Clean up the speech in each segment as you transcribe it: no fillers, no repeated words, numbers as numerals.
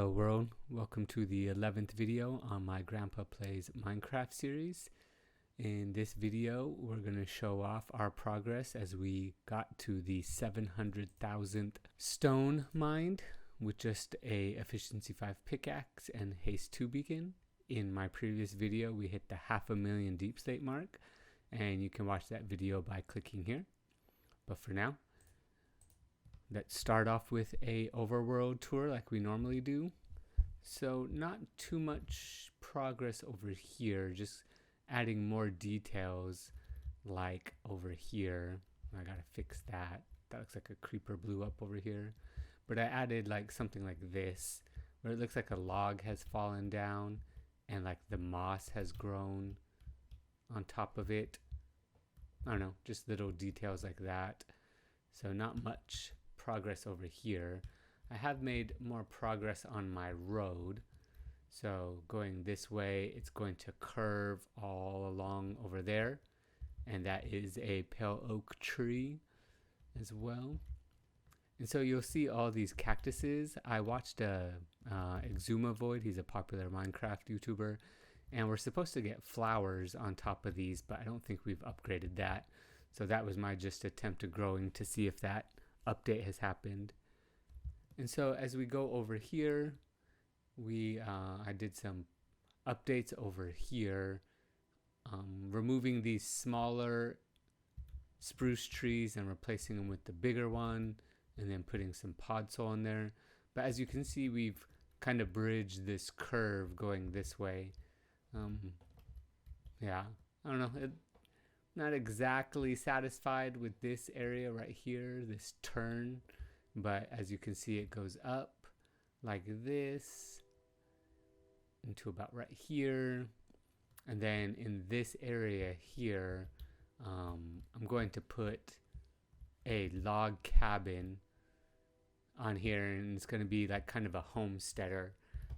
Hello world, welcome to the 11th video on my Grandpa Plays Minecraft series. In this video we're going to show off our progress as we got to the 700,000th stone mined with just a efficiency 5 pickaxe and haste 2 beacon. In my previous video we hit the 500,000 deep slate mark, and you can watch that video by clicking here. But for now, let's start off with a overworld tour like we normally do. So not too much progress over here, just adding more details like over here. I gotta fix that. That looks like a creeper blew up over here. But I added like something like this, where it looks like a log has fallen down and like the moss has grown on top of it. I don't know, just little details like that. So not much progress over here. I have made more progress on my road. So going this way, it's going to curve all along over there, and that is a pale oak tree as well. And so you'll see all these cactuses. I watched Exuma Void, he's a popular Minecraft YouTuber, and we're supposed to get flowers on top of these, but I don't think we've upgraded that. So that was my just attempt at growing to see if that update has happened. And so as we go over here, I did some updates over here, removing these smaller spruce trees and replacing them with the bigger one, and then putting some podzol in there. But as you can see, we've kind of bridged this curve going this way. Yeah, I don't know, not exactly satisfied with this area right here, this turn, but as you can see, it goes up like this into about right here, and then in this area here, I'm going to put a log cabin on here, and it's going to be like kind of a homesteader,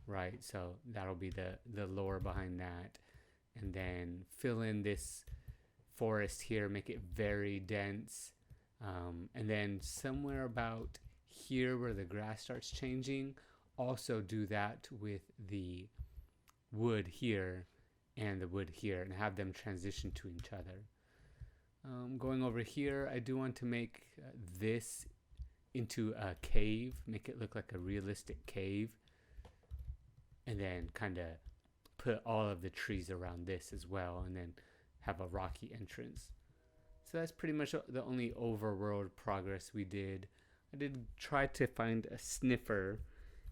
right? So that'll be the lore behind that, and then fill in this forest here, make it very dense, and then somewhere about here where the grass starts changing, also do that with the wood here and the wood here, and have them transition to each other. Going over here, I do want to make this into a cave, make it look like a realistic cave, and then kind of put all of the trees around this as well, and then have a rocky entrance. So that's pretty much the only overworld progress we did. I did try to find a sniffer,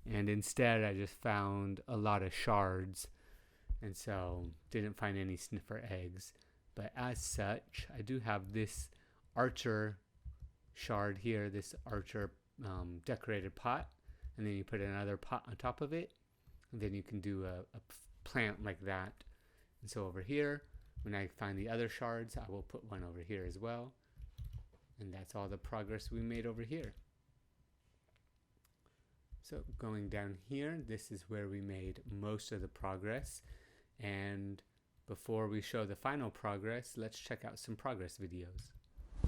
and instead I just found a lot of shards, and so didn't find any sniffer eggs. But as such, I do have this archer shard here, this archer decorated pot, and then you put another pot on top of it, and then you can do a plant like that. And so over here, when I find the other shards, I will put one over here as well. And that's all the progress we made over here. So going down here, this is where we made most of the progress. And before we show the final progress, let's check out some progress videos.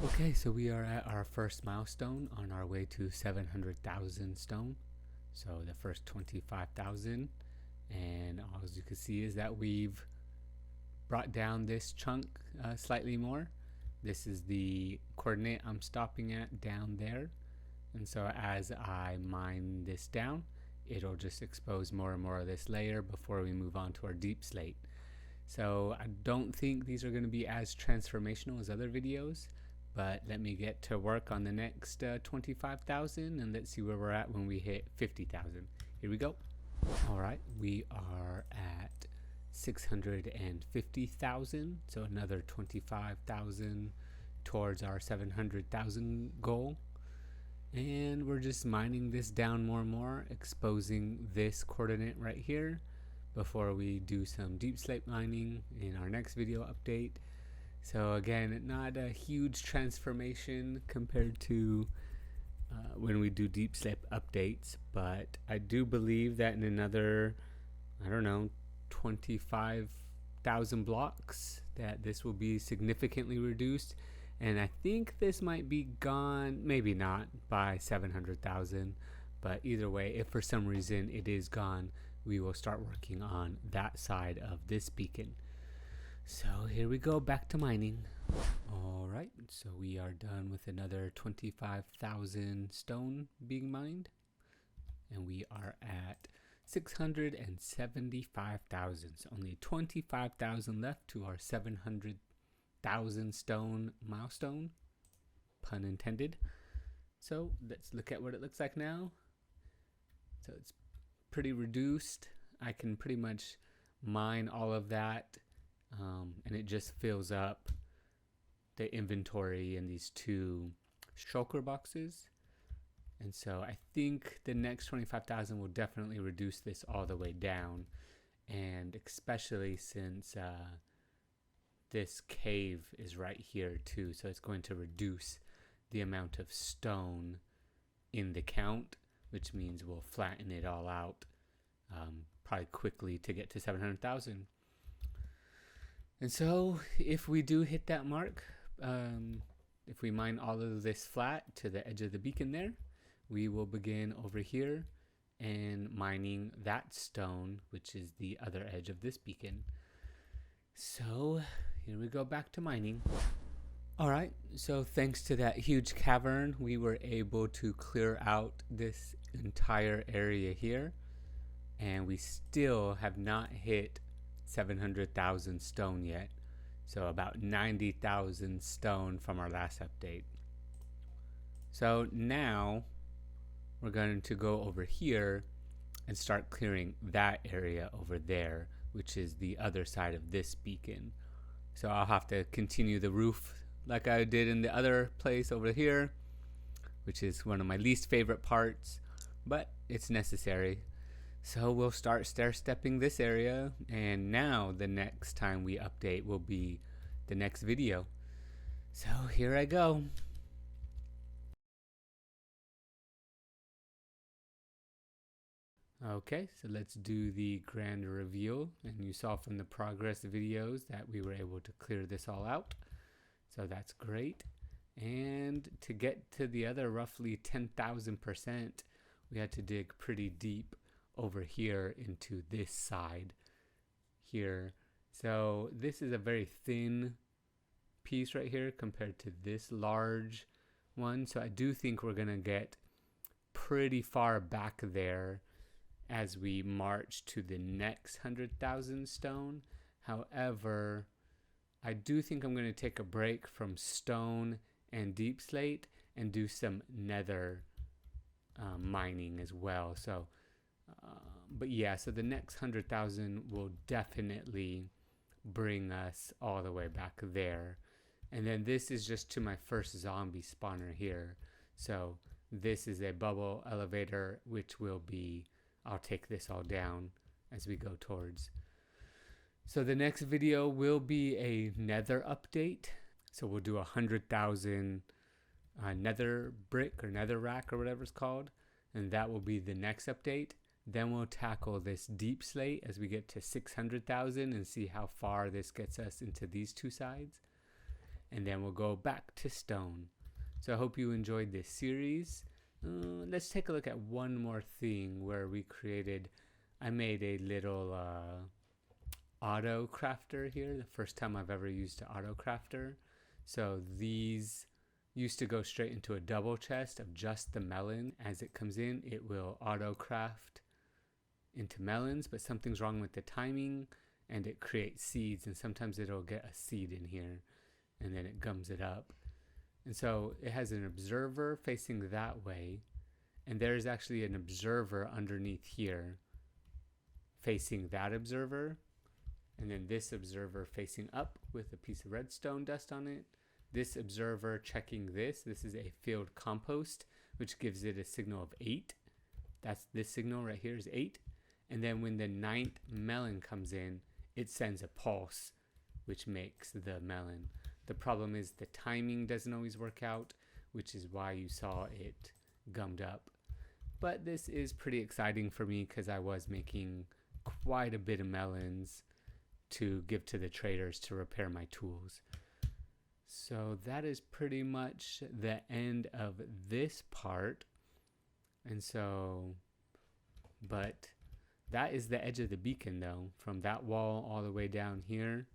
Okay, so we are at our first milestone on our way to 700,000 stone. So the first 25,000. And all you can see is that we've brought down this chunk slightly more. This is the coordinate I'm stopping at down there, and so as I mine this down, it'll just expose more and more of this layer before we move on to our deep slate. So I don't think these are going to be as transformational as other videos, but let me get to work on the next 25,000, and let's see where we're at when we hit 50,000. Here we go. All right, we are at 650,000, so another 25,000 towards our 700,000 goal. And we're just mining this down more and more, exposing this coordinate right here before we do some deep slate mining in our next video update. So again, not a huge transformation compared to when we do deep slate updates, but I do believe that in another, I don't know, 25,000 blocks that this will be significantly reduced, and I think this might be gone, maybe not by 700,000, But either way, if for some reason it is gone, we will start working on that side of this beacon. So here we go, back to mining. Alright, so we are done with another 25,000 stone being mined. And we are at 675,000. So only 25,000 left to our 700,000 stone milestone. Pun intended. So let's look at what it looks like now. So it's pretty reduced. I can pretty much mine all of that, and it just fills up the inventory in these two shulker boxes. And so I think the next 25,000 will definitely reduce this all the way down, and especially since this cave is right here too, so it's going to reduce the amount of stone in the count, which means we'll flatten it all out probably quickly to get to 700,000. And so if we do hit that mark, if we mine all of this flat to the edge of the beacon there, we will begin over here and mining that stone, which is the other edge of this beacon. So here we go, back to mining. Alright, so thanks to that huge cavern, we were able to clear out this entire area here, and we still have not hit 700,000 stone yet. So about 90,000 stone from our last update. So now we're going to go over here and start clearing that area over there, which is the other side of this beacon. So I'll have to continue the roof like I did in the other place over here, which is one of my least favorite parts, but it's necessary. So we'll start stair-stepping this area, and now the next time we update will be the next video. So here I go. Okay, so let's do the grand reveal, and you saw from the progress videos that we were able to clear this all out, so that's great. And to get to the other roughly 10,000%, we had to dig pretty deep over here into this side here. So this is a very thin piece right here compared to this large one, so I do think we're gonna get pretty far back there as we march to the next 100,000 stone. However, I do think I'm going to take a break from stone and deep slate and do some nether mining as well. So, but yeah, so the next 100,000 will definitely bring us all the way back there. And then this is just to my first zombie spawner here. So this is a bubble elevator, which will be, I'll take this all down as we go towards. So the next video will be a nether update. So we'll do 100,000 nether brick or nether rack or whatever it's called. And that will be the next update. Then we'll tackle this deep slate as we get to 600,000 and see how far this gets us into these two sides. And then we'll go back to stone. So I hope you enjoyed this series. Let's take a look at one more thing where we created, I made a little auto crafter here, the first time I've ever used an auto crafter. So these used to go straight into a double chest of just the melon. As it comes in, it will auto craft into melons, but something's wrong with the timing and it creates seeds, and sometimes it'll get a seed in here and then it gums it up. And so it has an observer facing that way, and there's actually an observer underneath here facing that observer, and then this observer facing up with a piece of redstone dust on it. This observer checking this. This is a field compost, which gives it a signal of 8. That's this signal right here is 8. And then when the 9th melon comes in, it sends a pulse, which makes the melon. The problem is the timing doesn't always work out, which is why you saw it gummed up. But this is pretty exciting for me because I was making quite a bit of melons to give to the traders to repair my tools. So that is pretty much the end of this part. And so, but that is the edge of the beacon though, from that wall all the way down here.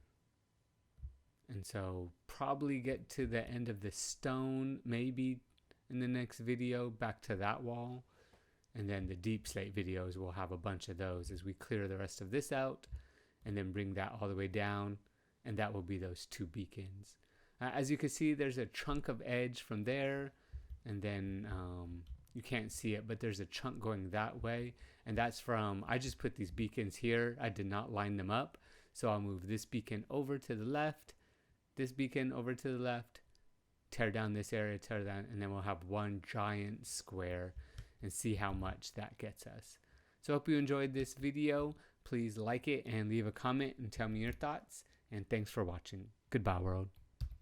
And so probably get to the end of the stone maybe in the next video, back to that wall. And then the deep slate videos, we'll have a bunch of those as we clear the rest of this out and then bring that all the way down. And that will be those 2 beacons. As you can see, there's a chunk of edge from there, and then you can't see it, but there's a chunk going that way, and that's from, I just put these beacons here. I did not line them up, so I'll move this beacon over to the left, this beacon over to the left, tear down this area, tear down, and then we'll have one giant square and see how much that gets us. So I hope you enjoyed this video. Please like it and leave a comment and tell me your thoughts. And thanks for watching. Goodbye, world.